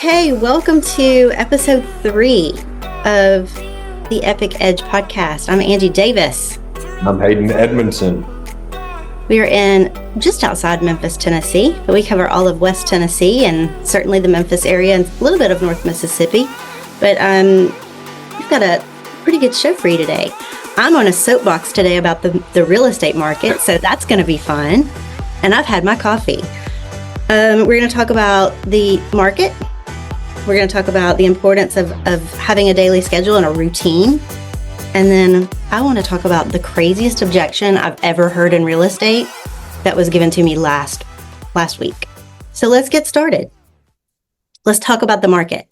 Okay, welcome to episode 3 of the Epic Edge podcast. I'm Angie Davis. I'm Hayden Edmondson. We are in just outside Memphis, Tennessee, but we cover all of West Tennessee and certainly the Memphis area and a little bit of North Mississippi. But we've got a pretty good show for you today. I'm on a soapbox today about the real estate market, so that's going to be fun. And I've had my coffee. We're going to talk about the market. We're going to talk about the importance of having a daily schedule and a routine. And then I want to talk about the craziest objection I've ever heard in real estate that was given to me last week. So let's get started. Let's talk about the market.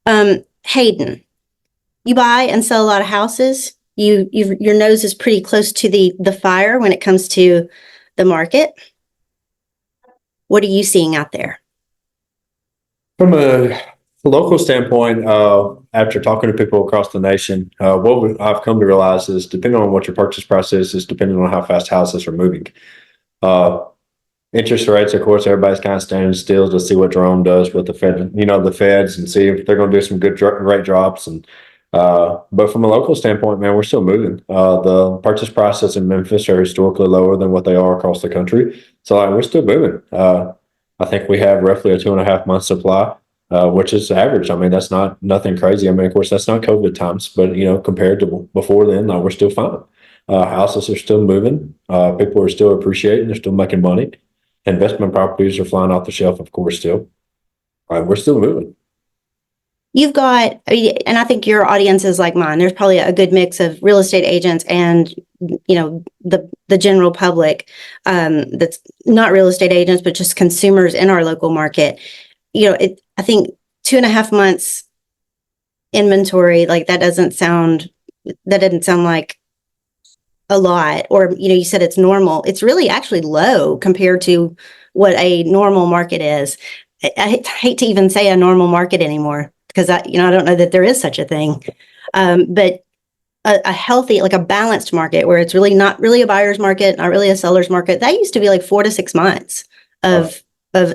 Hayden, you buy and sell a lot of houses. Your nose is pretty close to the fire when it comes to the market. What are you seeing out there? From a local standpoint, after talking to people across the nation, I've come to realize is depending on what your purchase price is depending on how fast houses are moving. Interest rates, of course, everybody's kind of standing still to see what Jerome does with the Fed, the Feds, and see if they're going to do some good rate drops. But from a local standpoint, man, we're still moving. The purchase prices in Memphis are historically lower than what they are across the country. So we're still moving. I think we have roughly a 2.5 month supply, which is average. I mean, that's nothing crazy. I mean, of course, that's not COVID times, but compared to before then, we're still fine. Houses are still moving. People are still appreciating. They're still making money. Investment properties are flying off the shelf, of course, still. We're still moving. You've got, and I think your audience is like mine. There's probably a good mix of real estate agents and, the general public that's not real estate agents, but just consumers in our local market. I think 2.5 months inventory, like that doesn't sound like a lot. Or, you said it's normal. It's really actually low compared to what a normal market is. I hate to even say a normal market anymore, because I don't know that there is such a thing. But a healthy, like a balanced market where it's really not really a buyer's market, not really a seller's market, that used to be like 4 to 6 months of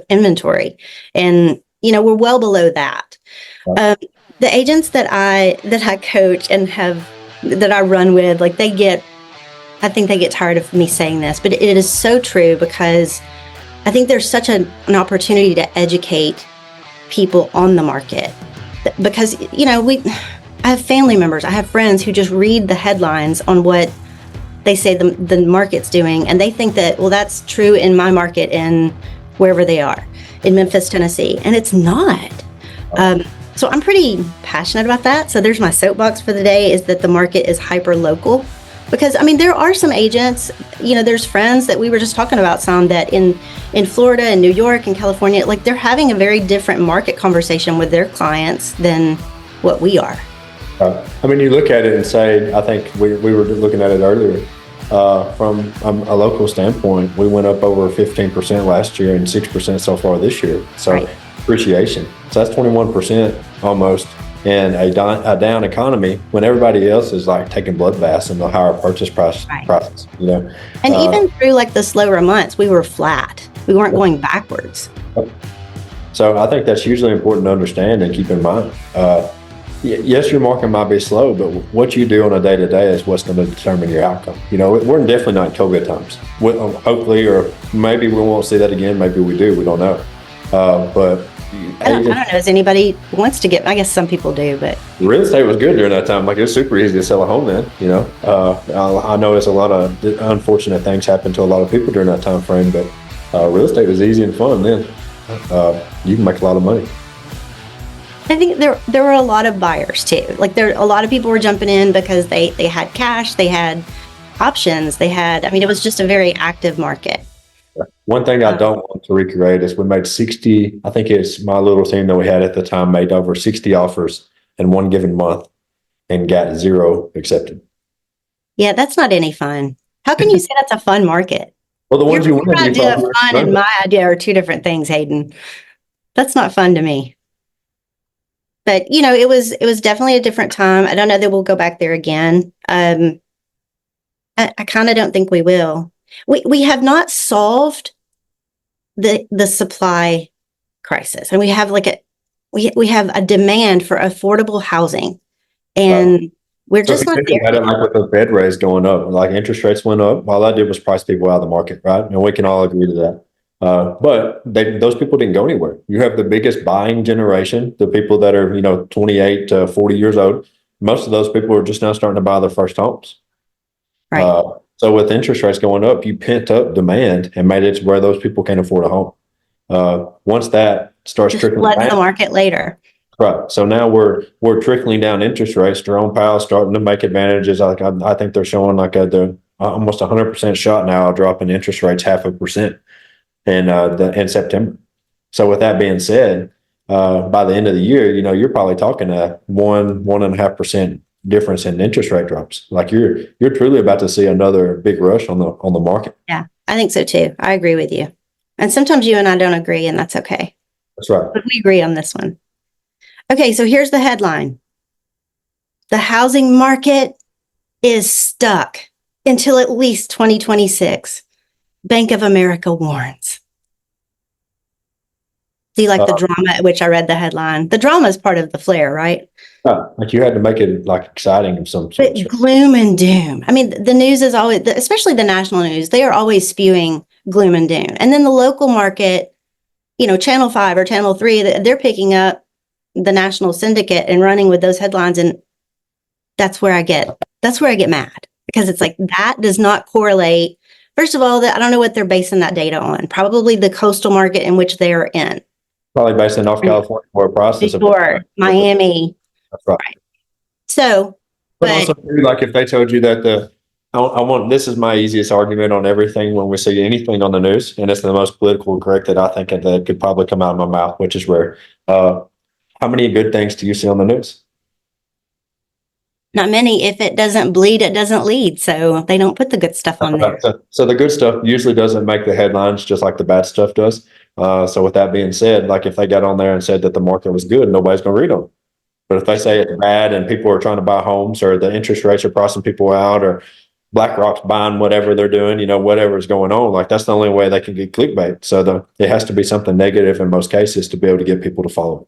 inventory. And, we're well below that. The agents that I coach and that I run with, like I think they get tired of me saying this, but it is so true, because I think there's such an opportunity to educate people on the market. Because, I have family members, I have friends who just read the headlines on what they say the market's doing, and they think that, well, that's true in my market in wherever they are, in Memphis, Tennessee, and it's not. So I'm pretty passionate about that. So there's my soapbox for the day, is that the market is hyper local. Because, there are some agents, there's friends that we were just talking about, some that in Florida and New York and California, like they're having a very different market conversation with their clients than what we are. You look at it and say, I think we were looking at it earlier, from a local standpoint, we went up over 15% last year and 6% so far this year. So right. Appreciation. So that's 21% almost. In a down economy, when everybody else is like taking bloodbaths in the higher purchase prices, And even through like the slower months, we were flat. We weren't going backwards. So I think that's hugely important to understand and keep in mind. Yes, your market might be slow, but what you do on a day-to-day is what's going to determine your outcome. We're definitely not COVID times. Hopefully, or maybe we won't see that again. Maybe we do. We don't know. But I don't know. As anybody wants to get, I guess some people do, but real estate was good during that time. Like, it was super easy to sell a home then. I know it's a lot of unfortunate things happened to a lot of people during that time frame, but real estate was easy and fun then. You can make a lot of money. I think there were a lot of buyers too. Like, a lot of people were jumping in because they had cash, they had options, it was just a very active market. One thing I don't want to recreate is we made 60, I think it's my little team that we had at the time made over 60 offers in one given month and got 0 accepted. Yeah, that's not any fun. How can you say that's a fun market? Well, the ones your idea of fun and my idea are two different things, Hayden. That's not fun to me. But, it was definitely a different time. I don't know that we'll go back there again. I kind of don't think we will. We have not solved the supply crisis, and we have like we have a demand for affordable housing, and we're So if just you not think there about it, yet. like with the Fed raise going up, like interest rates went up, all that did was price people out of the market, right? And we can all agree to that. But those people didn't go anywhere. You have the biggest buying generation, the people that are, 28 to 40 years old. Most of those people are just now starting to buy their first homes. Right. So with interest rates going up, you pent up demand and made it to where those people can't afford a home. Once that starts Just trickling floods the down, market later. right. So now we're trickling down interest rates. Jerome Powell's starting to make advantages. I think they're showing like the almost 100% shot now, a drop in interest rates, 0.5% in September. So with that being said, by the end of the year, you're probably talking a 1.5% difference in interest rate drops. Like you're truly about to see another big rush on the market. Yeah, I think so too. I agree with you. And sometimes you and I don't agree, and that's okay. That's right. But we agree on this one. Okay, so here's the headline. The housing market is stuck until at least 2026. Bank of America warns. Do you like the drama at which I read the headline? The drama is part of the flair, right? Like you had to make it like exciting of some sort. But gloom and doom. I mean, the news is always, especially the national news, they are always spewing gloom and doom. And then the local market, Channel 5 or Channel 3, they're picking up the national syndicate and running with those headlines. And that's where I get mad, because it's like, that does not correlate. First of all, I don't know what they're basing that data on. Probably the coastal market in which they are in. Probably based in North California, where prices Or Miami. That's right. Right. So, but also, like if they told you that this is my easiest argument on everything when we see anything on the news, and it's the most political correct that I think that could probably come out of my mouth, which is rare. How many good things do you see on the news? not many. If it doesn't bleed, it doesn't lead. So they don't put the good stuff on there. So the good stuff usually doesn't make the headlines, just like the bad stuff does. So with that being said, like if they got on there and said that the market was good, nobody's going to read them. But if they say it's bad and people are trying to buy homes, or the interest rates are pricing people out, or BlackRock's buying whatever they're doing, whatever's going on, like that's the only way they can get clickbait. So it has to be something negative in most cases to be able to get people to follow.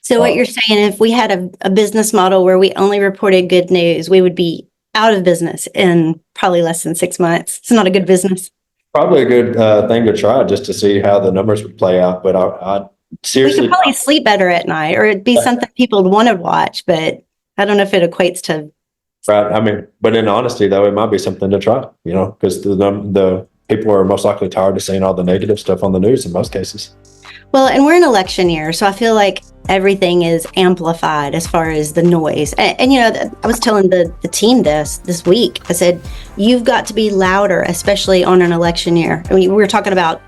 So what you're saying, if we had a business model where we only reported good news, we would be out of business in probably less than 6 months. It's not a good business. Probably a good thing to try, just to see how the numbers would play out. But I seriously, we could probably sleep better at night, or it'd be something people would want to watch, but I don't know if it equates to. Right. I mean, but in honesty, though, it might be something to try, because the people are most likely tired of seeing all the negative stuff on the news in most cases. Well, and we're in election year, so I feel like everything is amplified as far as the noise. And I was telling the team this week. I said, you've got to be louder, especially on an election year. I mean, we were talking about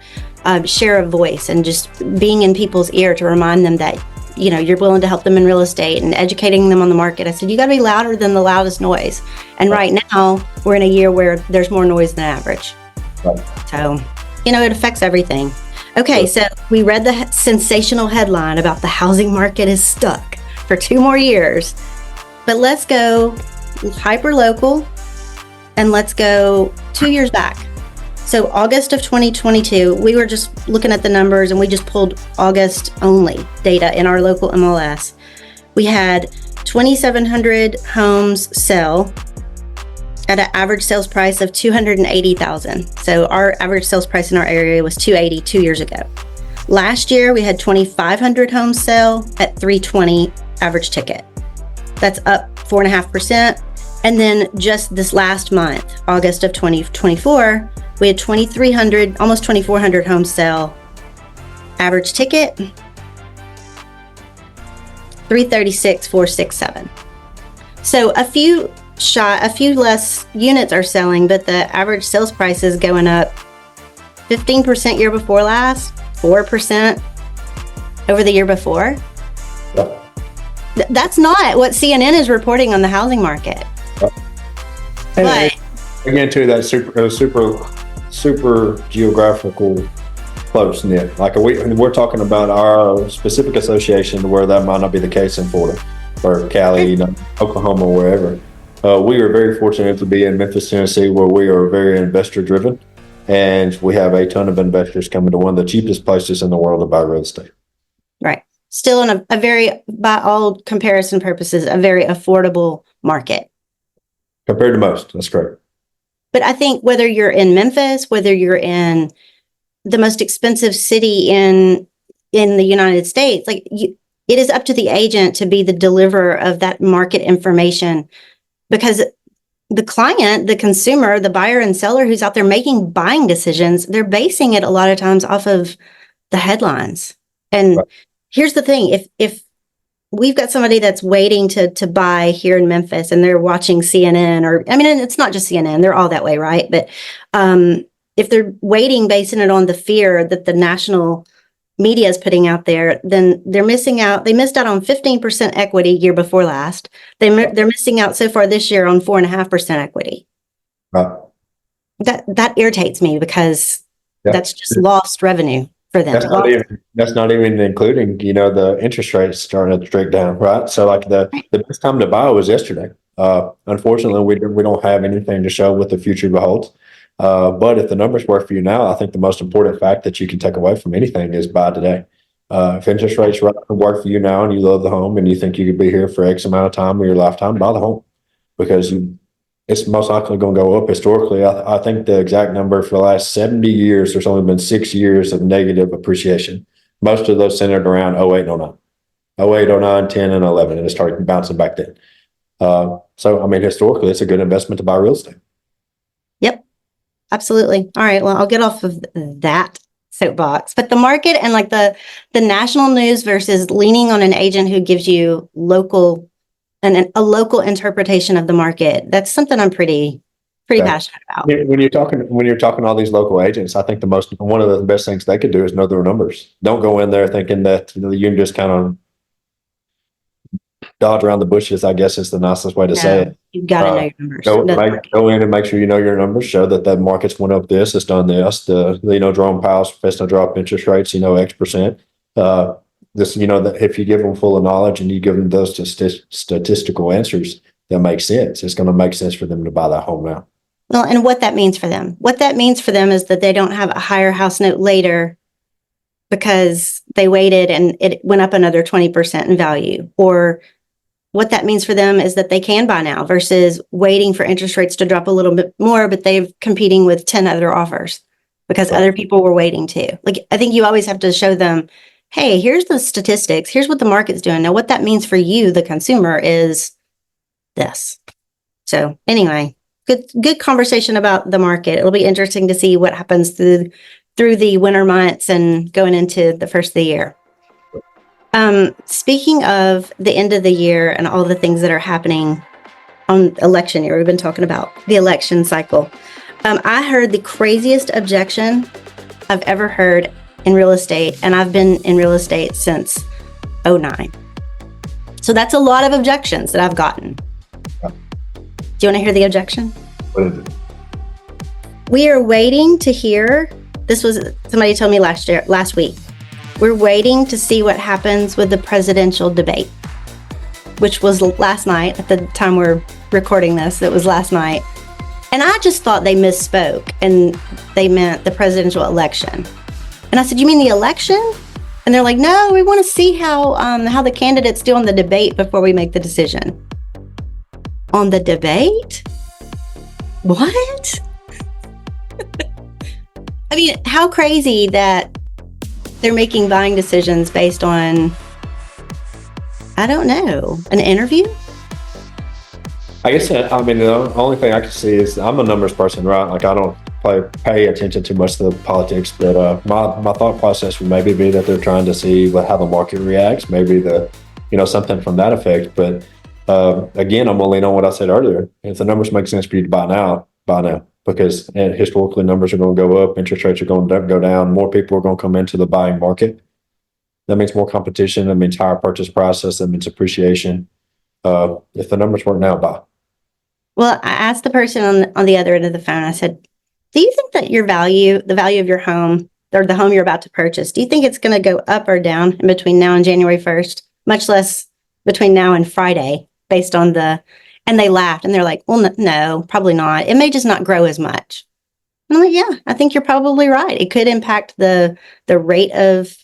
share of voice and just being in people's ear to remind them that, you're willing to help them in real estate and educating them on the market. I said, you got to be louder than the loudest noise. And right now, we're in a year where there's more noise than average. Right. So, it affects everything. Okay, so we read the sensational headline about the housing market is stuck for 2 more years. But let's go hyper local, and let's go 2 years back. So August of 2022, we were just looking at the numbers, and we just pulled August only data in our local MLS. We had 2,700 homes sell at an average sales price of $280,000. So our average sales price in our area was $280 2 years ago. Last year, we had 2,500 homes sell at $320 average ticket. That's up 4.5%. And then just this last month, August of 2024, we had 2,300, almost 2,400 homes sell. Average ticket, $336,467. So a few less units are selling, but the average sales price is going up 15% year before last, 4% over the year before. Yep. That's not what CNN is reporting on the housing market. But again, too, that super geographical close knit. Like we're talking about our specific association, where that might not be the case in Florida or Cali, Oklahoma, wherever. We are very fortunate to be in Memphis, Tennessee, where we are very investor driven, and we have a ton of investors coming to one of the cheapest places in the world to buy real estate. Right. still in a very, by all comparison purposes, a very affordable market. Compared to most, that's correct. But I think whether you're in Memphis, whether you're in the most expensive city in the United States, like it is up to the agent to be the deliverer of that market information, because the client, the consumer, the buyer and seller who's out there making buying decisions, they're basing it a lot of times off of the headlines. And Right. Here's the thing, if we've got somebody that's waiting to buy here in Memphis and they're watching CNN, or, I mean, it's not just CNN, they're all that way, right? But if they're waiting, basing it on the fear that the national media is putting out there, then they're missing out. They missed out on 15% equity year before last. They're missing out so far this year on 4.5% equity. Right. That irritates me, because Yeah. that's just lost revenue for them. That's not even including, the interest rates starting to streak down, right? So like the best time to buy was yesterday. Unfortunately, we don't have anything to show what the future beholds. But if the numbers work for you now, I think the most important fact that you can take away from anything is buy today. If interest rates work for you now and you love the home and you think you could be here for X amount of time of your lifetime, buy the home, because it's most likely going to go up. Historically, I think the exact number for the last 70 years, there's only been 6 years of negative appreciation. Most of those centered around 08 and 09. 08, 09, 10, and 11, and it started bouncing back then. So, I mean, historically, it's a good investment to buy real estate. Yep, absolutely. All right, well, I'll get off of that soapbox. But the market and like the national news versus leaning on an agent who gives you a local interpretation of the market, that's something I'm pretty passionate about. When you're talking to all these local agents, I think one of the best things they could do is know their numbers. Don't go in there thinking that you can just kind of dodge around the bushes, I guess is the nicest way to say it. You've got to know your numbers. Go in and make sure you know your numbers. Show that the market's went up this, it's done this. Jerome Powell's professing to drop interest rates, X%. That if you give them full of knowledge and you give them those statistical answers that make sense, it's going to make sense for them to buy that home now. Well, and what that means for them. What that means for them is that they don't have a higher house note later because they waited and it went up another 20% in value. Or what that means for them is that they can buy now versus waiting for interest rates to drop a little bit more, but they're competing with 10 other offers because other people were waiting too. Like, I think you always have to show them, hey, here's the statistics. Here's what the market's doing. Now, what that means for you, the consumer, is this. So anyway, good conversation about the market. It'll be interesting to see what happens through the winter months and going into the first of the year. Speaking of the end of the year and all the things that are happening on election year, we've been talking about the election cycle. I heard the craziest objection I've ever heard in real estate, and I've been in real estate since 2009. So that's a lot of objections that I've gotten. Do you want to hear the objection? What is it? We are waiting to hear, this was somebody told me last week, we're waiting to see what happens with the presidential debate, which was last night. At the time we're recording this, it was last night. And I just thought they misspoke and they meant the presidential election. And I said, you mean the election? And they're like, no, we want to see how the candidates do on the debate before we make the decision. On the debate? What? I mean, how crazy that they're making buying decisions based on, I don't know, an interview? I guess, the only thing I can see is I'm a numbers person, right? Like, I don't pay attention too much to the politics, but my thought process would maybe be that they're trying to see how the market reacts, maybe something from that effect. But again, I'm going to lean on what I said earlier. If the numbers make sense for you to buy now, because historically numbers are going to go up, interest rates are going to go down, more people are going to come into the buying market. That means more competition. That means higher purchase prices. That means appreciation. If the numbers work now, buy. Well, I asked the person on the other end of the phone, I said, do you think that the value of your home or the home you're about to purchase, do you think it's going to go up or down in between now and January 1st, much less between now and Friday based on and they laughed and they're like, well, no, probably not. It may just not grow as much. And I'm like, yeah, I think you're probably right. It could impact the rate of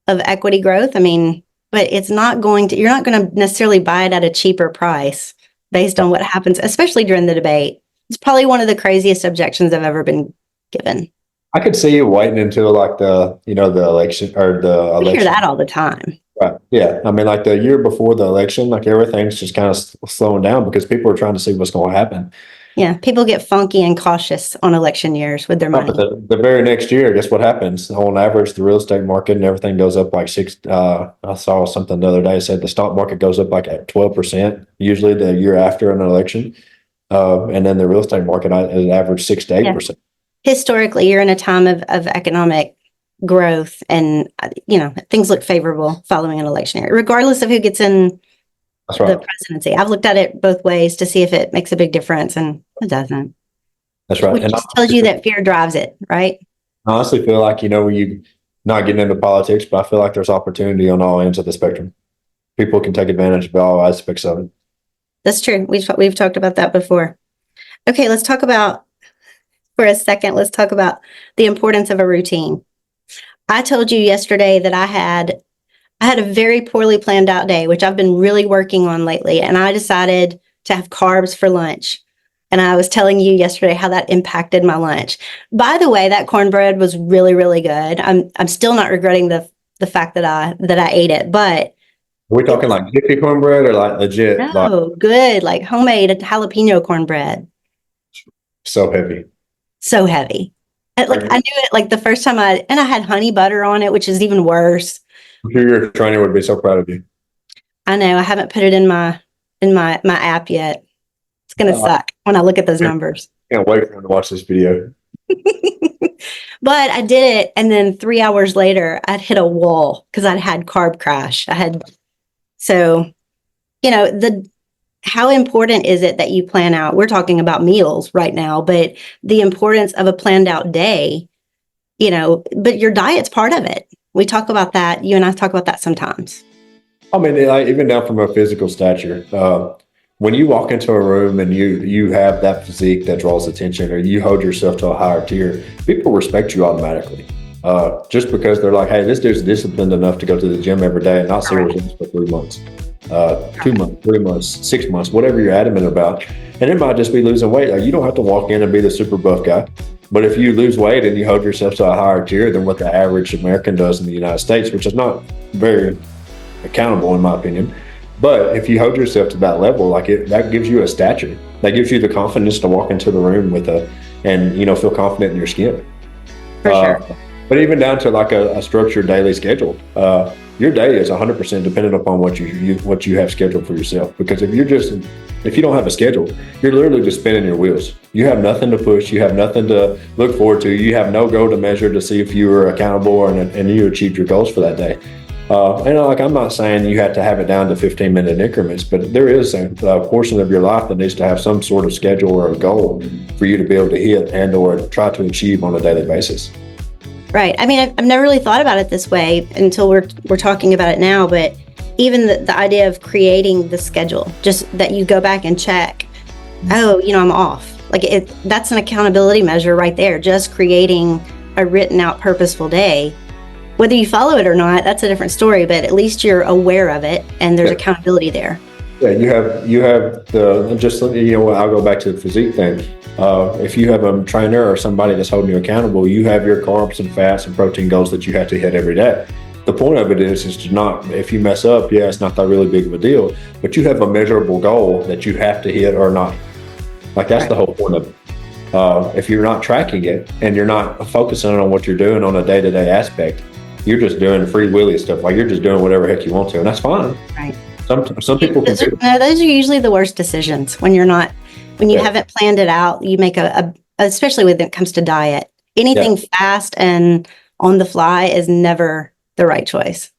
of equity growth. I mean, but it's not you're not going to necessarily buy it at a cheaper price based on what happens, especially during the debate. It's probably one of the craziest objections I've ever been given. I could see you waiting until like the election or the We hear election. that all the time. Right. Yeah. I mean, like the year before the election, like everything's just kind of slowing down because people are trying to see what's going to happen. Yeah, people get funky and cautious on election years with their money. But the very next year, guess what happens? On average, the real estate market and everything goes up like I saw something the other day said the stock market goes up like at 12%, usually the year after an election. And then the real estate market is average 6 to 8%. Historically, you're in a time of economic growth and, things look favorable following an election year, regardless of who gets in That's right. the presidency. I've looked at it both ways to see if it makes a big difference, and it doesn't. That's right. Which And just tells you that fear drives it, right? I honestly feel like, you not getting into politics, but I feel like there's opportunity on all ends of the spectrum. People can take advantage of all aspects of it. That's true. We've talked about that before. Okay, let's talk about the importance of a routine. I told you yesterday that I had a very poorly planned out day, which I've been really working on lately, and I decided to have carbs for lunch. And I was telling you yesterday how that impacted my lunch. By the way, that cornbread was really, really good. I'm still not regretting the fact that I ate it, but Are we talking like Jiffy cornbread or like legit? no, good, like homemade jalapeno cornbread. So heavy. So heavy. I knew it like the first time I had honey butter on it, which is even worse. I'm sure your trainer would be so proud of you. I know. I haven't put it in my app yet. It's gonna suck when I look at those numbers. Can't wait for him to watch this video. But I did it, and then 3 hours later, I'd hit a wall because I'd had carb crash. How important is it that you plan out? We're talking about meals right now, but the importance of a planned out day, but your diet's part of it. We talk about that. You and I talk about that sometimes. I mean, even down from a physical stature, when you walk into a room and you have that physique that draws attention, or you hold yourself to a higher tier, people respect you automatically. Just because they're like, hey, this dude's disciplined enough to go to the gym every day and not see results for 3 months. 2 months, 3 months, 6 months, whatever you're adamant about. And it might just be losing weight. Like, you don't have to walk in and be the super buff guy. But if you lose weight and you hold yourself to a higher tier than what the average American does in the United States, which is not very accountable in my opinion. But if you hold yourself to that level, that gives you a stature. That gives you the confidence to walk into the room and feel confident in your skin. For sure. But even down to like a structured daily schedule, your day is 100% dependent upon what you have scheduled for yourself. Because if you don't have a schedule, you're literally just spinning your wheels. You have nothing to push. You have nothing to look forward to. You have no goal to measure to see if you were accountable and you achieved your goals for that day. I'm not saying you have to have it down to 15-minute increments, but there is a portion of your life that needs to have some sort of schedule or a goal for you to be able to hit and or try to achieve on a daily basis. Right. I mean, I've never really thought about it this way until we're talking about it now, but even the idea of creating the schedule, just that you go back and check, I'm off. That's an accountability measure right there, just creating a written out purposeful day. Whether you follow it or not, that's a different story, but at least you're aware of it and there's accountability there. Yeah, you have I'll go back to the physique thing. If you have a trainer or somebody that's holding you accountable, you have your carbs and fats and protein goals that you have to hit every day. The point of it is to not, if you mess up, it's not that really big of a deal, but you have a measurable goal that you have to hit or not. That's the whole point of it. If you're not tracking it and you're not focusing on what you're doing on a day-to-day aspect, you're just doing free willy stuff. You're just doing whatever heck you want to, and that's fine. Right. Some people can do it. Those are usually the worst decisions when you haven't planned it out. You make especially when it comes to diet. Anything fast and on the fly is never the right choice.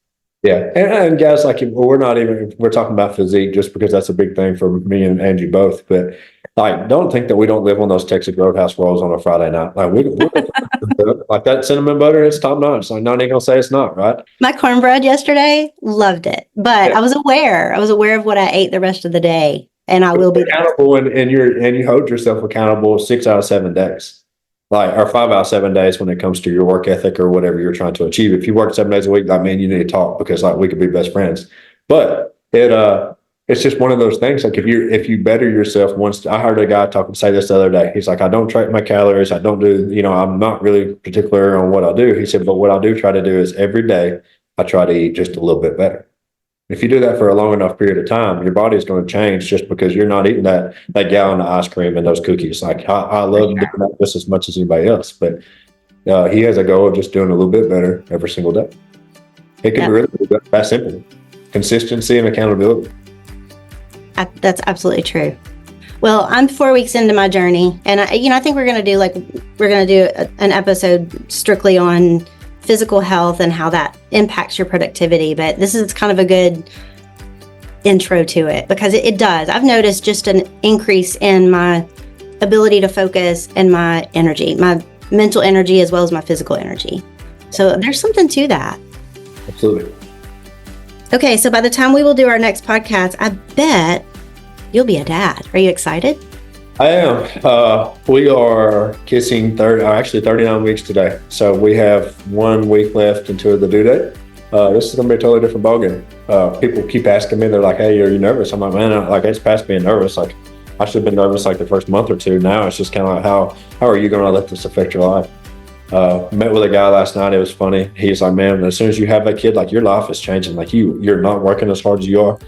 Yeah. And guys, we're talking about physique just because that's a big thing for me and Angie both. But don't think that we don't live on those Texas Roadhouse rolls on a Friday night. That cinnamon butter is top notch. No one ain't gonna say it's not, right? My cornbread yesterday, loved it. But I was aware of what I ate the rest of the day. And I will be accountable and you hold yourself accountable 6 out of 7 days. like, or 5 out of 7 days when it comes to your work ethic or whatever you're trying to achieve. If you work 7 days a week, like, man, you need to talk, because like we could be best friends. But it's just one of those things. Like, if you better yourself once. I heard a guy say this the other day. He's like, I don't track my calories. I don't do, I'm not really particular on what I do. He said, but what I do try to do is every day I try to eat just a little bit better. If you do that for a long enough period of time, your body is going to change, just because you're not eating that gallon of ice cream and those cookies. Like, I love doing that just as much as anybody else, but he has a goal of just doing a little bit better every single day. It can be really that simple. Consistency and accountability. That's absolutely true. Well, I'm 4 weeks into my journey, and I think we're going to do an episode strictly on physical health and how that impacts your productivity. But this is kind of a good intro to it, because it does. I've noticed just an increase in my ability to focus and my energy, my mental energy, as well as my physical energy. So there's something to that. Absolutely. Okay, so by the time we will do our next podcast, I bet you'll be a dad. Are you excited? I am. We are kissing 39 weeks today. So we have 1 week left until the due date. This is going to be a totally different ballgame. People keep asking me, they're like, hey, are you nervous? I'm like, man, it's past being nervous. Like, I should have been nervous like the first month or two. Now it's just kind of like, how are you going to let this affect your life? Met with a guy last night. It was funny. He's like, man, as soon as you have that kid, like, your life is changing. Like, you're not working as hard as you are.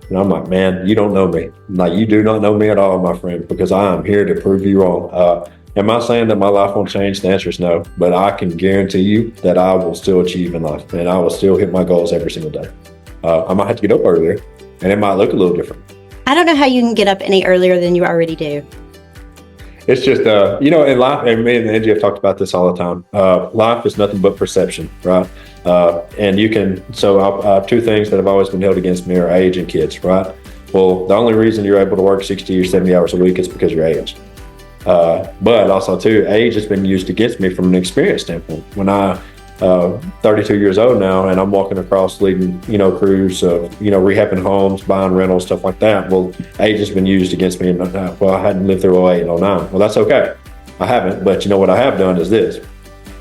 And I'm like, man, you don't know me. Like, you do not know me at all, my friend, because I am here to prove you wrong. Am I saying that my life won't change? The answer is no. But I can guarantee you that I will still achieve in life, and I will still hit my goals every single day. I might have to get up earlier, and it might look a little different. I don't know how you can get up any earlier than you already do. It's just, in life, and me and Angie have talked about this all the time. Life is nothing but perception, right? And you can, two things that have always been held against me are age and kids, right? Well, the only reason you're able to work 60 or 70 hours a week is because of your age. But also too, age has been used against me from an experience standpoint. When I 32 years old now, and I'm walking across leading, crews of, rehabbing homes, buying rentals, stuff like that. Well, age has been used against me. And I hadn't lived through 08 and 09. Well, that's okay. I haven't, but what I have done is this.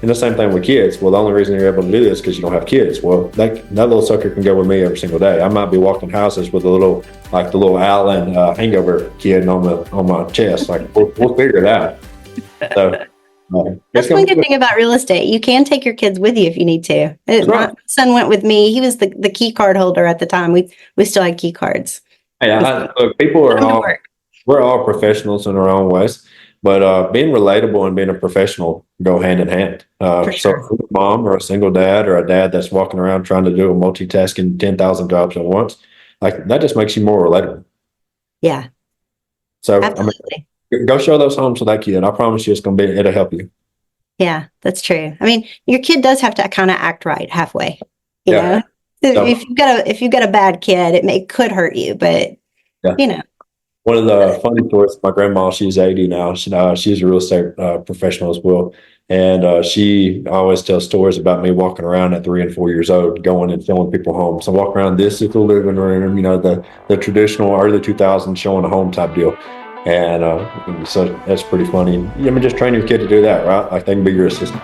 And the same thing with kids. Well, the only reason you're able to do this is because you don't have kids. Well, that little sucker can go with me every single day. I might be walking houses with the little Allen hangover kid on my chest. Like, we'll figure it out. So. That's one good thing about real estate. You can take your kids with you if you need to. My son went with me. He was the key card holder at the time. We still had key cards. Hey, we're all professionals in our own ways, but being relatable and being a professional go hand in hand. Sure. So if you're a mom or a single dad or a dad that's walking around trying to do a multitasking 10,000 jobs at once, like, that just makes you more relatable. Yeah. So absolutely. Go show those homes to that kid. I promise you it'll help you. Yeah, that's true. I mean, your kid does have to kind of act right halfway. You know? So, if you've got a bad kid, it could hurt you, but One of the funny stories, my grandma, she's 80 now. She's a real estate professional as well. And she always tells stories about me walking around at 3 and 4 years old, going and showing people homes. So I walk around, this is the living room, the traditional early 2000s showing a home type deal. And so that's pretty funny. Just train your kid to do that, right? Like, they can be your assistant.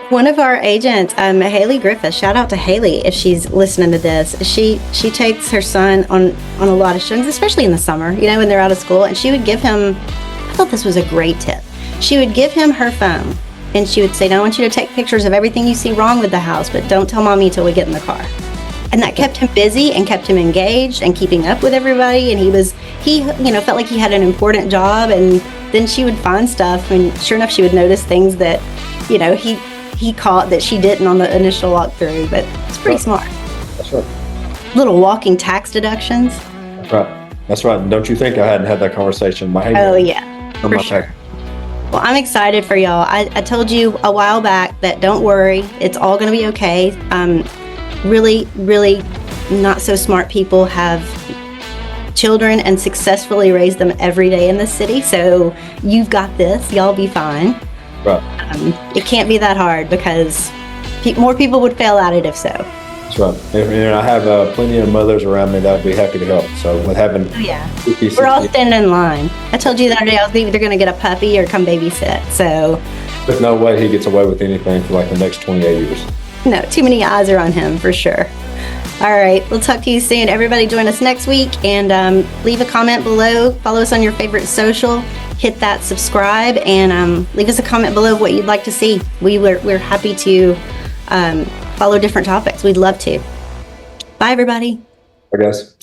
One of our agents, Haley Griffith, shout out to Haley if she's listening to this. She takes her son on a lot of showings, especially in the summer, when they're out of school. And she would give him, I thought this was a great tip. She would give him her phone and she would say, now I want you to take pictures of everything you see wrong with the house, but don't tell mommy until we get in the car. And that kept him busy and kept him engaged and keeping up with everybody. And he felt like he had an important job. And then she would find stuff, and sure enough, she would notice things that, he caught that she didn't on the initial walkthrough. But it's pretty smart. That's right. Little walking tax deductions. That's right. That's right. Don't you think I hadn't had that conversation? Oh yeah, for sure. Well, I'm excited for y'all. I told you a while back that don't worry, it's all going to be okay. Really, really not so smart people have children and successfully raise them every day in the city. So you've got this. Y'all be fine. Right. It can't be that hard because more people would fail at it if so. That's right. And I have plenty of mothers around me that would be happy to help. So with having... Oh, yeah. We're all standing in line. I told you the other day I was either going to get a puppy or come babysit. So There's no way he gets away with anything for like the next 28 years. No, too many eyes are on him for sure. All right, we'll talk to you soon. Everybody join us next week, and leave a comment below. Follow us on your favorite social. Hit that subscribe, and leave us a comment below of what you'd like to see. We're happy to follow different topics. We'd love to. Bye, everybody. I guess.